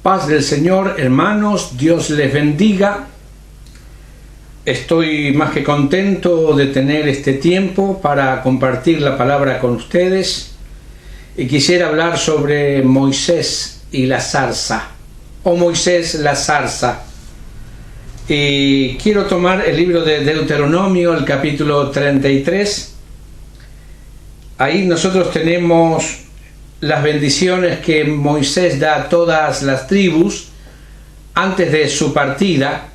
Paz del Señor, hermanos, Dios les bendiga. Estoy más que contento de tener este tiempo para compartir la palabra con ustedes y quisiera hablar sobre Moisés y la zarza, o Moisés la zarza. Y quiero tomar el libro de Deuteronomio, el capítulo 33. Ahí nosotros tenemos las bendiciones que Moisés da a todas las tribus antes de su partida,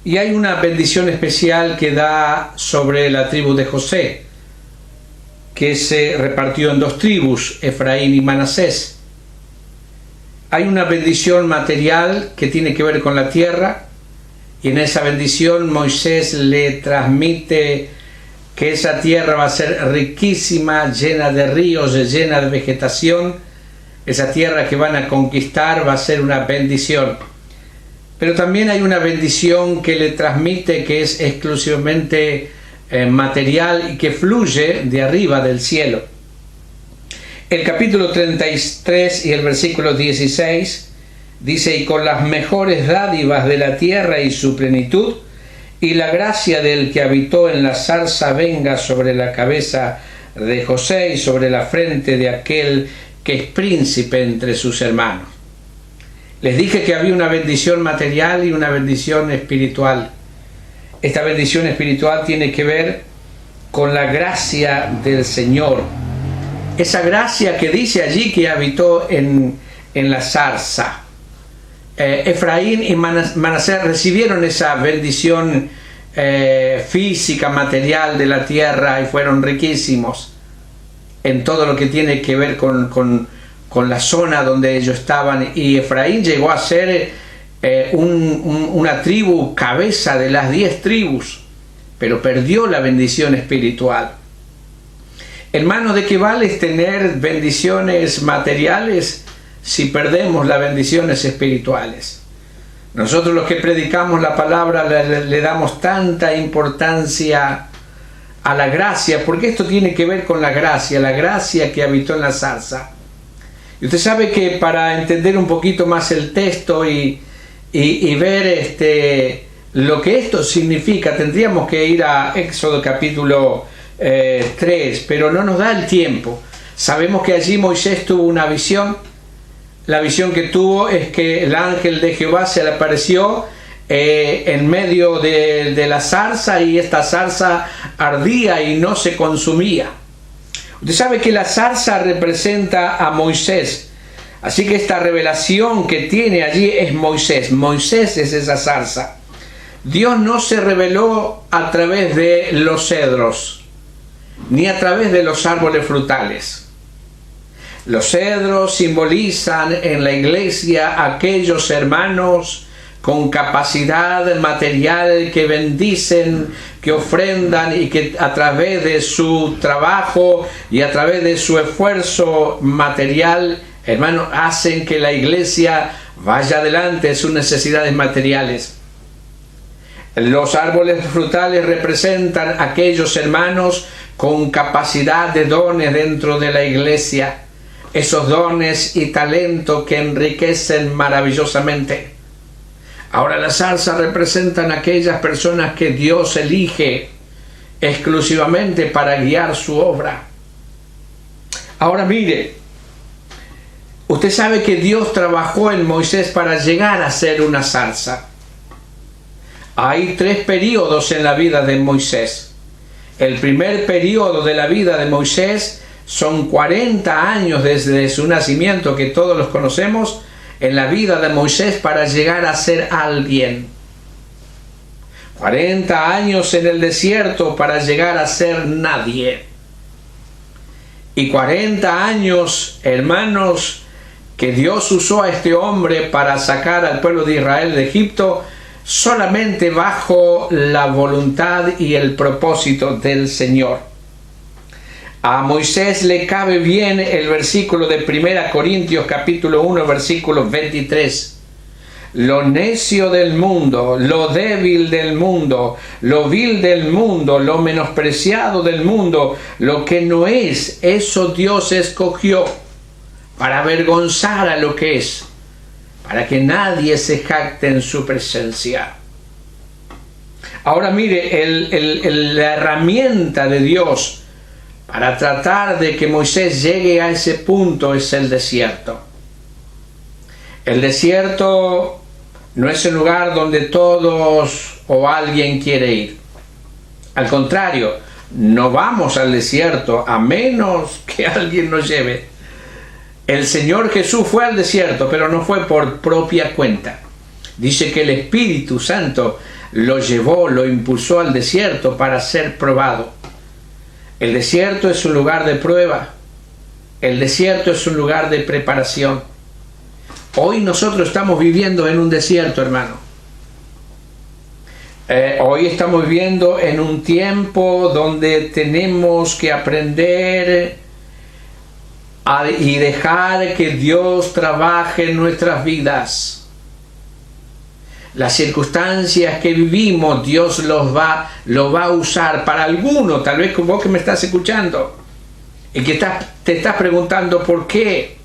y hay una bendición especial que da sobre la tribu de José, que se repartió en dos tribus, Efraín y Manasés. Hay una bendición material que tiene que ver con la tierra, y en esa bendición Moisés le transmite que esa tierra va a ser riquísima, llena de ríos, llena de vegetación. Esa tierra que van a conquistar va a ser una bendición. Pero también hay una bendición que le transmite que es exclusivamente material y que fluye de arriba del cielo. El capítulo 33 y el versículo 16 dice: y con las mejores dádivas de la tierra y su plenitud, y la gracia del que habitó en la zarza venga sobre la cabeza de José y sobre la frente de aquel que es príncipe entre sus hermanos. Les dije que había una bendición material y una bendición espiritual. Esta bendición espiritual tiene que ver con la gracia del Señor. Esa gracia que dice allí que habitó en la zarza. Efraín y Manasés recibieron esa bendición física, material de la tierra, y fueron riquísimos en todo lo que tiene que ver con la zona donde ellos estaban. Y Efraín llegó a ser una tribu cabeza de las 10 tribus, pero perdió la bendición espiritual. Hermano, ¿de qué vale tener bendiciones materiales si perdemos las bendiciones espirituales? Nosotros los que predicamos la palabra le damos tanta importancia a la gracia, porque esto tiene que ver con la gracia que habitó en la zarza. Y usted sabe que para entender un poquito más el texto y ver lo que esto significa, tendríamos que ir a Éxodo capítulo 3, pero no nos da el tiempo. Sabemos que allí Moisés tuvo una visión. La visión que tuvo es que el ángel de Jehová se le apareció en medio de la zarza, y esta zarza ardía y no se consumía. Usted sabe que la zarza representa a Moisés, así que esta revelación que tiene allí es Moisés. Moisés es esa zarza. Dios no se reveló a través de los cedros, ni a través de los árboles frutales. Los cedros simbolizan en la iglesia a aquellos hermanos con capacidad material que bendicen, que ofrendan, y que a través de su trabajo y a través de su esfuerzo material, hermanos, hacen que la iglesia vaya adelante en sus necesidades materiales. Los árboles frutales representan a aquellos hermanos con capacidad de dones dentro de la iglesia. Esos dones y talentos que enriquecen maravillosamente. Ahora, la zarza representan a aquellas personas que Dios elige exclusivamente para guiar su obra. Ahora mire, usted sabe que Dios trabajó en Moisés para llegar a ser una zarza. Hay 3 periodos en la vida de Moisés. El primer periodo de la vida de Moisés son 40 años desde su nacimiento, que todos los conocemos, en la vida de Moisés para llegar a ser alguien. 40 años en el desierto para llegar a ser nadie. Y 40 años, hermanos, que Dios usó a este hombre para sacar al pueblo de Israel de Egipto, solamente bajo la voluntad y el propósito del Señor. A Moisés le cabe bien el versículo de 1 Corintios capítulo 1, versículo 23. Lo necio del mundo, lo débil del mundo, lo vil del mundo, lo menospreciado del mundo, lo que no es, eso Dios escogió para avergonzar a lo que es, para que nadie se jacte en su presencia. Ahora mire, la herramienta de Dios para tratar de que Moisés llegue a ese punto es el desierto. El desierto no es el lugar donde todos o alguien quiere ir. Al contrario, no vamos al desierto a menos que alguien nos lleve. El Señor Jesús fue al desierto, pero no fue por propia cuenta. Dice que el Espíritu Santo lo llevó, lo impulsó al desierto para ser probado. El desierto es un lugar de prueba. El desierto es un lugar de preparación. Hoy nosotros estamos viviendo en un desierto, hermano. Hoy estamos viviendo en un tiempo donde tenemos que aprender y dejar que Dios trabaje en nuestras vidas. Las circunstancias que vivimos, Dios lo va a usar para alguno. Tal vez vos que me estás escuchando y que te estás preguntando ¿por qué?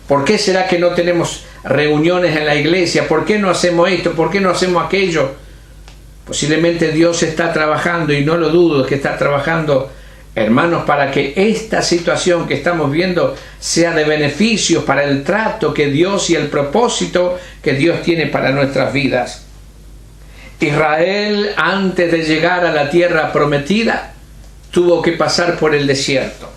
¿Por qué será que no tenemos reuniones en la iglesia? ¿Por qué no hacemos esto? ¿Por qué no hacemos aquello? Posiblemente Dios está trabajando, y no lo dudo que está trabajando, hermanos, para que esta situación que estamos viendo sea de beneficio para el trato que Dios y el propósito que Dios tiene para nuestras vidas. Israel, antes de llegar a la tierra prometida, tuvo que pasar por el desierto.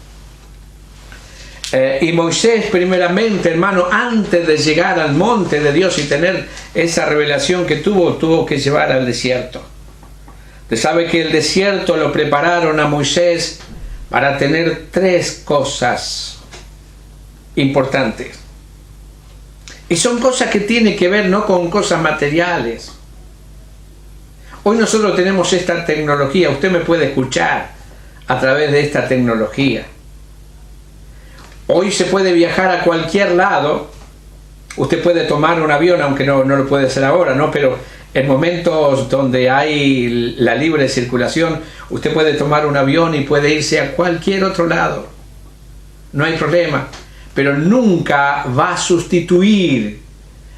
Y Moisés, primeramente, hermano, antes de llegar al monte de Dios y tener esa revelación que tuvo que llevar al desierto. Usted sabe que el desierto lo prepararon a Moisés para tener 3 cosas importantes. Y son cosas que tienen que ver no con cosas materiales. Hoy nosotros tenemos esta tecnología, usted me puede escuchar a través de esta tecnología. Hoy se puede viajar a cualquier lado. Usted puede tomar un avión, aunque no lo puede hacer ahora, ¿no? Pero en momentos donde hay la libre circulación, usted puede tomar un avión y puede irse a cualquier otro lado. No hay problema. Pero nunca va a sustituir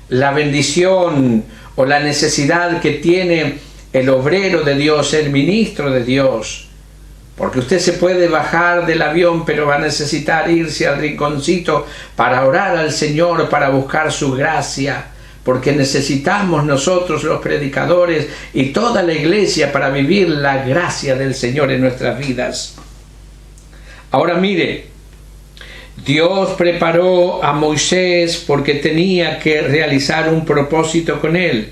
la bendición o la necesidad que tiene el obrero de Dios, el ministro de Dios. Porque usted se puede bajar del avión, pero va a necesitar irse al rinconcito para orar al Señor, para buscar su gracia. Porque necesitamos nosotros, los predicadores y toda la iglesia, para vivir la gracia del Señor en nuestras vidas. Ahora mire, Dios preparó a Moisés porque tenía que realizar un propósito con él.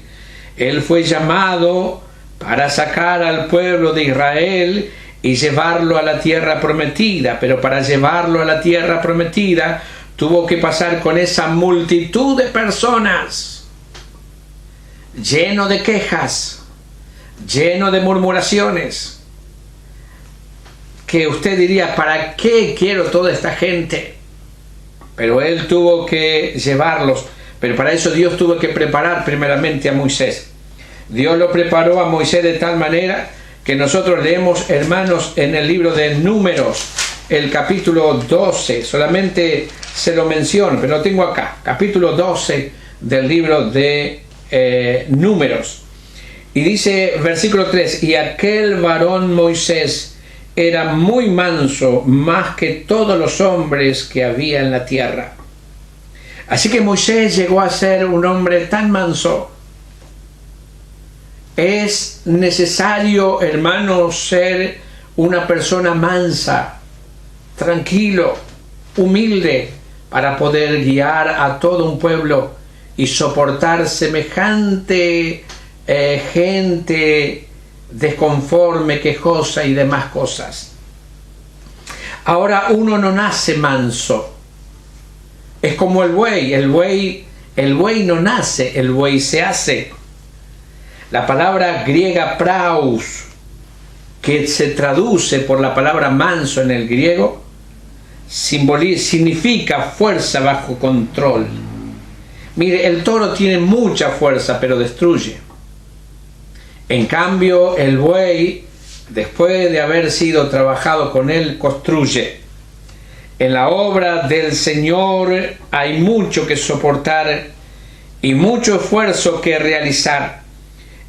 Él fue llamado para sacar al pueblo de Israel y llevarlo a la tierra prometida, pero para llevarlo a la tierra prometida tuvo que pasar con esa multitud de personas, lleno de quejas, lleno de murmuraciones, que usted diría, ¿para qué quiero toda esta gente? Pero él tuvo que llevarlos, pero para eso Dios tuvo que preparar primeramente a Moisés. Dios lo preparó a Moisés de tal manera que nosotros leemos, hermanos, en el libro de Números, el capítulo 12, solamente se lo menciono, pero lo tengo acá, capítulo 12 del libro de Números. Y dice, versículo 3, y aquel varón Moisés era muy manso, más que todos los hombres que había en la tierra. Así que Moisés llegó a ser un hombre tan manso. Es necesario, hermanos, ser una persona mansa, tranquilo, humilde, para poder guiar a todo un pueblo y soportar semejante gente desconforme, quejosa y demás cosas. Ahora, uno no nace manso. Es como el buey no nace, el buey se hace. La palabra griega praus, que se traduce por la palabra manso en el griego, significa fuerza bajo control. Mire, el toro tiene mucha fuerza, pero destruye. En cambio, el buey, después de haber sido trabajado con él, construye. En la obra del Señor hay mucho que soportar y mucho esfuerzo que realizar.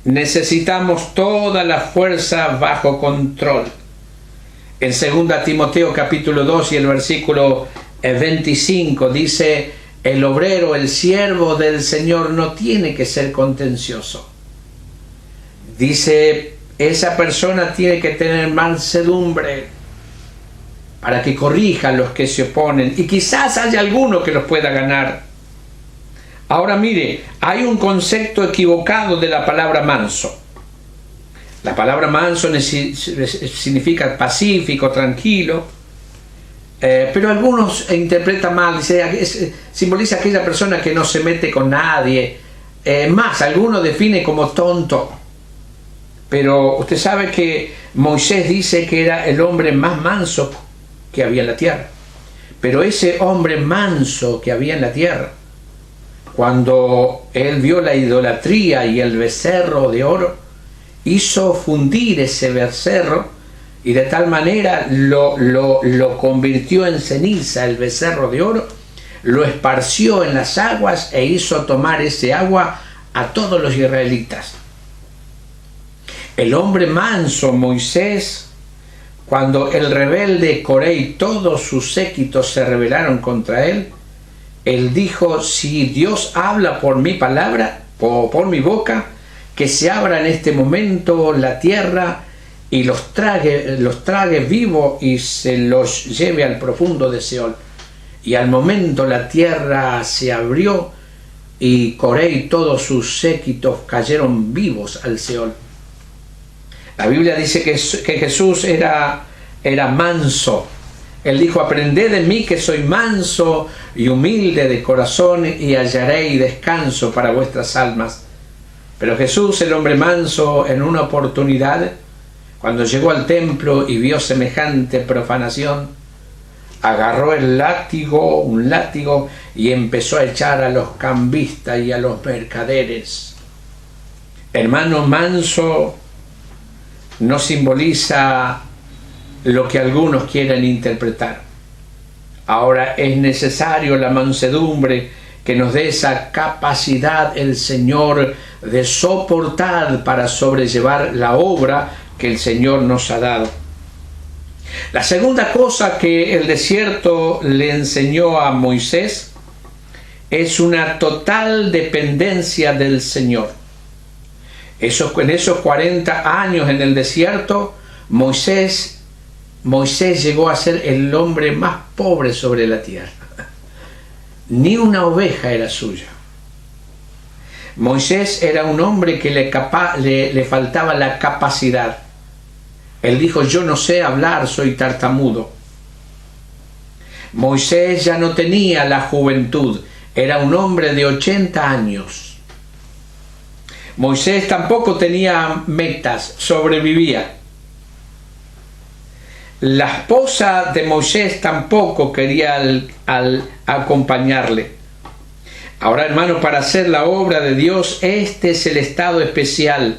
Necesitamos toda la fuerza bajo control. En 2 Timoteo capítulo 2 y el versículo 25 dice: el obrero, el siervo del Señor no tiene que ser contencioso. Dice, esa persona tiene que tener mansedumbre para que corrija a los que se oponen, y quizás haya alguno que los pueda ganar. Ahora mire, hay un concepto equivocado de la palabra manso. La palabra manso significa pacífico, tranquilo, pero algunos interpretan mal, simboliza a aquella persona que no se mete con nadie, más, algunos define como tonto. Pero usted sabe que Moisés dice que era el hombre más manso que había en la tierra. Pero ese hombre manso que había en la tierra, cuando él vio la idolatría y el becerro de oro, hizo fundir ese becerro y de tal manera lo convirtió en ceniza, el becerro de oro, lo esparció en las aguas e hizo tomar ese agua a todos los israelitas. El hombre manso, Moisés, cuando el rebelde Coré y todos sus séquitos se rebelaron contra él, él dijo: si Dios habla por mi palabra, por mi boca, que se abra en este momento la tierra y los trague vivos y se los lleve al profundo de Seol. Y al momento la tierra se abrió y Coré y todos sus séquitos cayeron vivos al Seol. La Biblia dice que Jesús era manso. Él dijo: aprended de mí que soy manso y humilde de corazón, y hallaréis descanso para vuestras almas. Pero Jesús, el hombre manso, en una oportunidad, cuando llegó al templo y vio semejante profanación, agarró un látigo, y empezó a echar a los cambistas y a los mercaderes. Hermano, manso no simboliza lo que algunos quieren interpretar. Ahora es necesario la mansedumbre que nos dé esa capacidad el Señor de soportar para sobrellevar la obra que el Señor nos ha dado. La segunda cosa que el desierto le enseñó a Moisés es una total dependencia del Señor. En esos 40 años en el desierto, Moisés llegó a ser el hombre más pobre sobre la tierra. Ni una oveja era suya. Moisés era un hombre que le faltaba la capacidad. Él dijo: yo no sé hablar, soy tartamudo. Moisés ya no tenía la juventud, era un hombre de 80 años. Moisés tampoco tenía metas, sobrevivía. La esposa de Moisés tampoco quería acompañarle. Ahora, hermanos, para hacer la obra de Dios, este es el estado especial.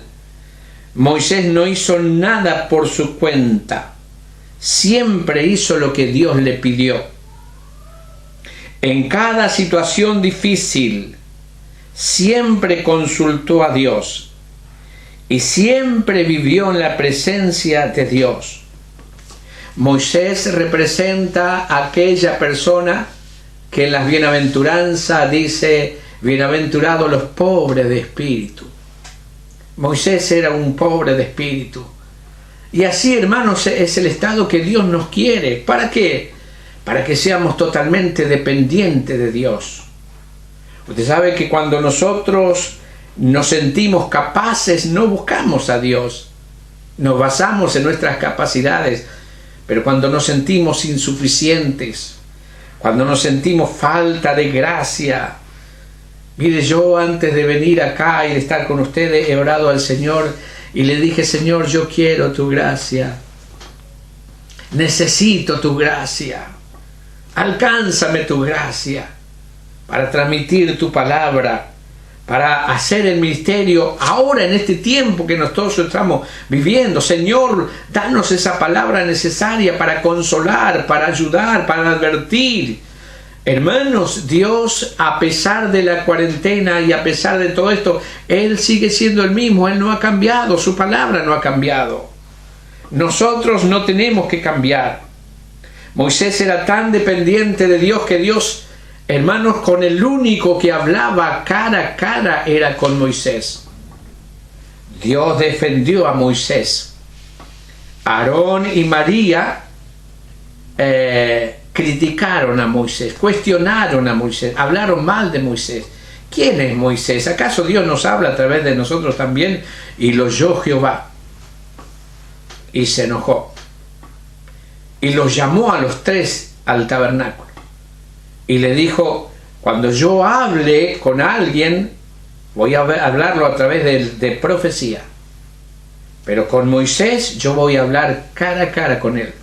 Moisés no hizo nada por su cuenta. Siempre hizo lo que Dios le pidió. En cada situación difícil, siempre consultó a Dios y siempre vivió en la presencia de Dios. Moisés representa a aquella persona que en las bienaventuranzas dice: bienaventurados los pobres de espíritu. Moisés era un pobre de espíritu. Y así, hermanos, es el estado que Dios nos quiere. ¿Para qué? Para que seamos totalmente dependientes de Dios. Usted sabe que cuando nosotros nos sentimos capaces, no buscamos a Dios. Nos basamos en nuestras capacidades. Pero cuando nos sentimos insuficientes, cuando nos sentimos falta de gracia, mire, yo antes de venir acá y de estar con ustedes he orado al Señor y le dije: Señor, yo quiero tu gracia, necesito tu gracia, alcánzame tu gracia para transmitir tu palabra, para hacer el ministerio ahora en este tiempo que nosotros estamos viviendo. Señor, danos esa palabra necesaria para consolar, para ayudar, para advertir. Hermanos, Dios, a pesar de la cuarentena y a pesar de todo esto, Él sigue siendo el mismo. Él no ha cambiado, su palabra no ha cambiado. Nosotros no tenemos que cambiar. Moisés era tan dependiente de Dios que Dios, hermanos, con el único que hablaba cara a cara era con Moisés. Dios defendió a Moisés. Aarón y María criticaron a Moisés, cuestionaron a Moisés, hablaron mal de Moisés. ¿Quién es Moisés? ¿Acaso Dios nos habla a través de nosotros también? Y lo oyó Jehová y se enojó y los llamó a los tres al tabernáculo y le dijo: cuando yo hable con alguien, voy a hablarlo a través de profecía, pero con Moisés yo voy a hablar cara a cara con él.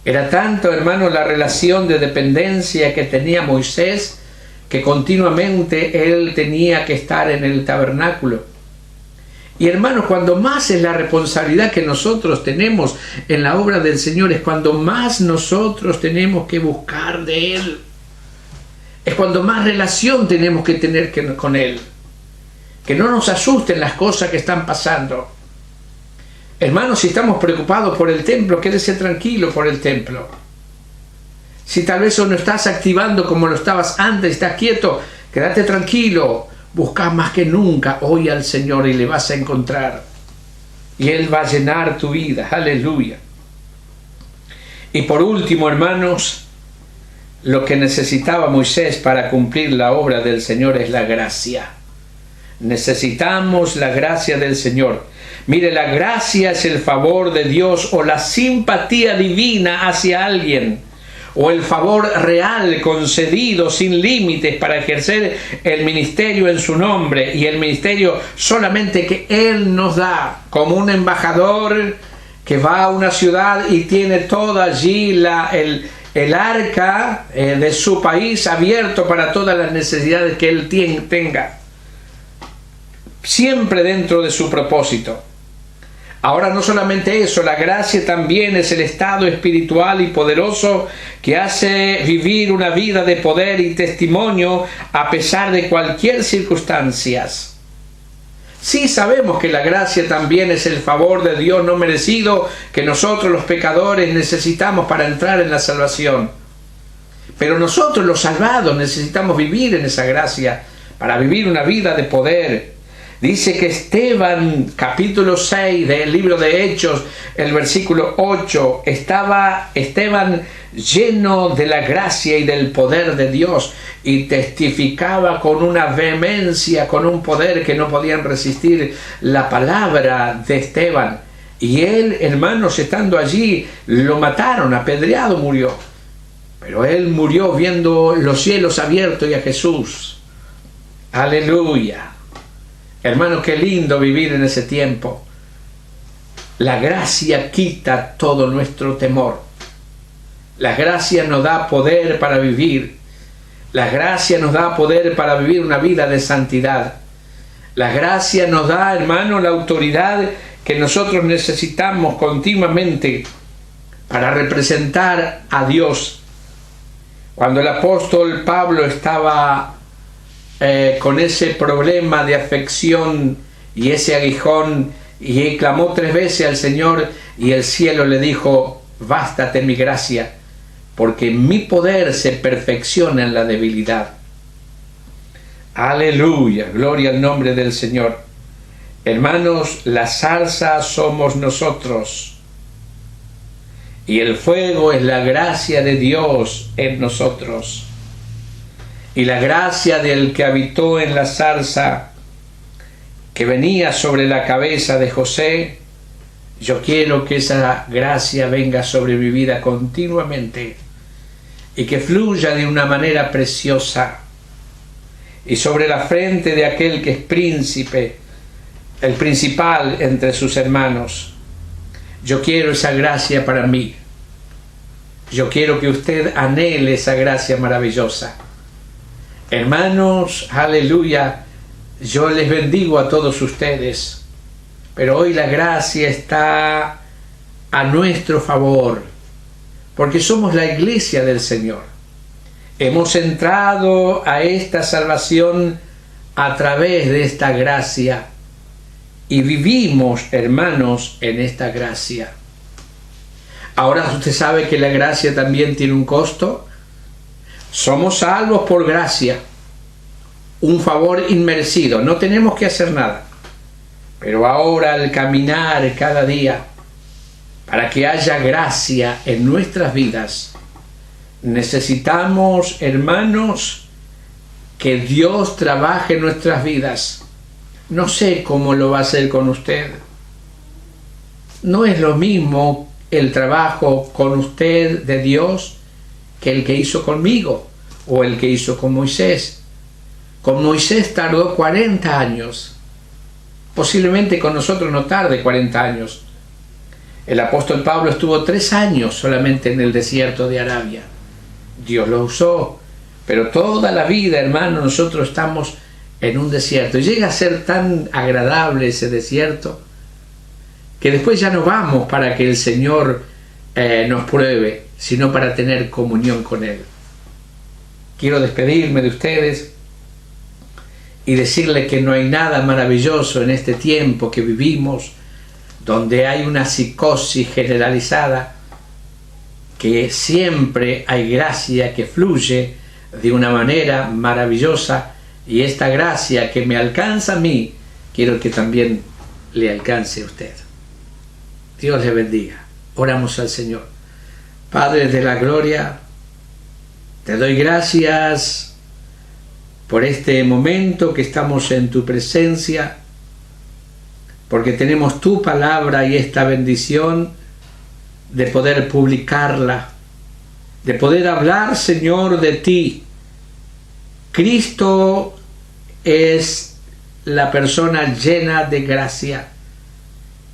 Era tanto, hermano, la relación de dependencia que tenía Moisés, que continuamente él tenía que estar en el tabernáculo. Y hermanos, cuando más es la responsabilidad que nosotros tenemos en la obra del Señor, es cuando más nosotros tenemos que buscar de Él. Es cuando más relación tenemos que tener con Él. Que no nos asusten las cosas que están pasando. Hermanos, si estamos preocupados por el templo, quédese tranquilo por el templo. Si tal vez no estás activando como lo estabas antes, estás quieto, quédate tranquilo. Busca más que nunca hoy al Señor y le vas a encontrar. Y Él va a llenar tu vida. Aleluya. Y por último, hermanos, lo que necesitaba Moisés para cumplir la obra del Señor es la gracia. Necesitamos la gracia del Señor. Mire, la gracia es el favor de Dios o la simpatía divina hacia alguien, o el favor real concedido sin límites para ejercer el ministerio en su nombre, y el ministerio solamente que Él nos da, como un embajador que va a una ciudad y tiene toda allí el arca de su país abierto para todas las necesidades que Él tenga, siempre dentro de su propósito. Ahora, no solamente eso, la gracia también es el estado espiritual y poderoso que hace vivir una vida de poder y testimonio a pesar de cualquier circunstancia. Sí, sabemos que la gracia también es el favor de Dios no merecido que nosotros los pecadores necesitamos para entrar en la salvación. Pero nosotros los salvados necesitamos vivir en esa gracia para vivir una vida de poder. Dice que Esteban, capítulo 6 del libro de Hechos, el versículo 8, estaba Esteban lleno de la gracia y del poder de Dios y testificaba con una vehemencia, con un poder que no podían resistir la palabra de Esteban. Y él, hermanos, estando allí, lo mataron, apedreado murió. Pero él murió viendo los cielos abiertos y a Jesús. Aleluya. Hermanos, qué lindo vivir en ese tiempo. La gracia quita todo nuestro temor. La gracia nos da poder para vivir. La gracia nos da poder para vivir una vida de santidad. La gracia nos da, hermano, la autoridad que nosotros necesitamos continuamente para representar a Dios. Cuando el apóstol Pablo estaba con ese problema de afección y ese aguijón, y clamó 3 veces al Señor, y el cielo le dijo: bástate mi gracia, porque mi poder se perfecciona en la debilidad. Aleluya, gloria al nombre del Señor. Hermanos, la zarza somos nosotros, y el fuego es la gracia de Dios en nosotros. Y la gracia del que habitó en la zarza, que venía sobre la cabeza de José, yo quiero que esa gracia venga sobre mi vida continuamente y que fluya de una manera preciosa. Y sobre la frente de aquel que es príncipe, el principal entre sus hermanos, yo quiero esa gracia para mí. Yo quiero que usted anhele esa gracia maravillosa. Hermanos, aleluya, yo les bendigo a todos ustedes, pero hoy la gracia está a nuestro favor, porque somos la iglesia del Señor. Hemos entrado a esta salvación a través de esta gracia y vivimos, hermanos, en esta gracia. Ahora usted sabe que la gracia también tiene un costo. Somos salvos por gracia, un favor inmerecido, no tenemos que hacer nada. Pero ahora al caminar cada día, para que haya gracia en nuestras vidas, necesitamos, hermanos, que Dios trabaje en nuestras vidas. No sé cómo lo va a hacer con usted. No es lo mismo el trabajo con usted de Dios que el que hizo conmigo o el que hizo con Moisés. Con Moisés tardó 40 años. Posiblemente con nosotros no tarde 40 años. El apóstol Pablo estuvo 3 años solamente en el desierto de Arabia. Dios lo usó, pero toda la vida, hermano, nosotros estamos en un desierto. Y llega a ser tan agradable ese desierto que después ya no vamos para que el Señor nos pruebe, sino para tener comunión con Él. Quiero despedirme de ustedes y decirle que no hay nada maravilloso en este tiempo que vivimos, donde hay una psicosis generalizada, que siempre hay gracia que fluye de una manera maravillosa, y esta gracia que me alcanza a mí, quiero que también le alcance a usted. Dios le bendiga. Oramos al Señor. Padre de la gloria, te doy gracias por este momento que estamos en tu presencia, porque tenemos tu palabra y esta bendición de poder publicarla, de poder hablar, Señor, de ti. Cristo es la persona llena de gracia,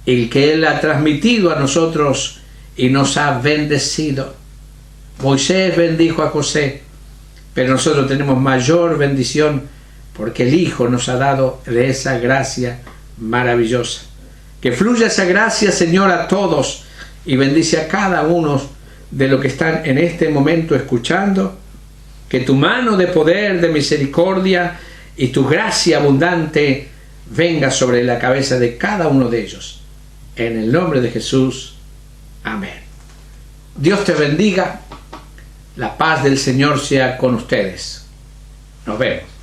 el que Él ha transmitido a nosotros y nos ha bendecido. Moisés bendijo a José, pero nosotros tenemos mayor bendición porque el Hijo nos ha dado de esa gracia maravillosa. Que fluya esa gracia, Señor, a todos y bendice a cada uno de los que están en este momento escuchando. Que tu mano de poder, de misericordia y tu gracia abundante venga sobre la cabeza de cada uno de ellos. En el nombre de Jesús. Amén. Dios te bendiga. La paz del Señor sea con ustedes. Nos vemos.